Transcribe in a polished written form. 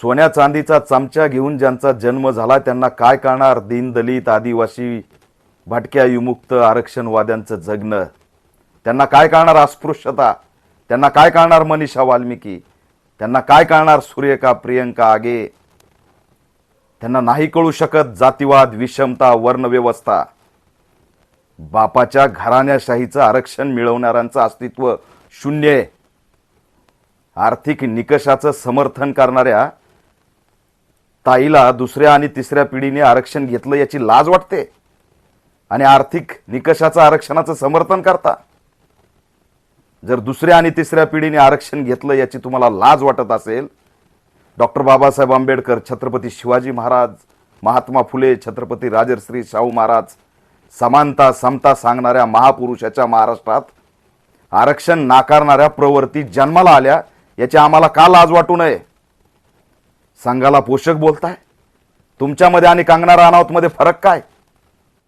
सोन्या चांदीचा चमचा घेऊन ज्यांचा जन्म झाला त्यांना काय कळणार दीन दलित आदिवासी भटक्या विमुक्त आरक्षणवाद्यांचं जगणं? त्यांना काय कळणार अस्पृश्यता? त्यांना काय कळणार मनीषा वाल्मिकी? त्यांना काय कळणार सूर्यका प्रियंका आगे? त्यांना नाही कळू शकत जातीवाद, विषमता, वर्णव्यवस्था. बापाच्या घराण्याशाहीचं आरक्षण मिळवणाऱ्यांचं अस्तित्व शून्य आहे. आर्थिक निकषाचं समर्थन करणाऱ्या ताईला दुसऱ्या आणि तिसऱ्या पिढीने आरक्षण घेतलं याची लाज वाटते आणि आर्थिक निकषाचं आरक्षणाचं समर्थन करता. जर दुसऱ्या आणि तिसऱ्या पिढीने आरक्षण घेतलं याची तुम्हाला लाज वाटत असेल, डॉक्टर बाबासाहेब आंबेडकर, छत्रपती शिवाजी महाराज, महात्मा फुले, छत्रपती राजर्षी शाहू महाराज, समानता समता सांगणाऱ्या महापुरुषाच्या महाराष्ट्रात आरक्षण नाकारणाऱ्या प्रवृत्ती जन्माला आल्या याची आम्हाला का लाज वाटू नये? संघाला पोषक बोलताय. तुमच्यामध्ये आणि कंगना राणावतमध्ये फरक काय?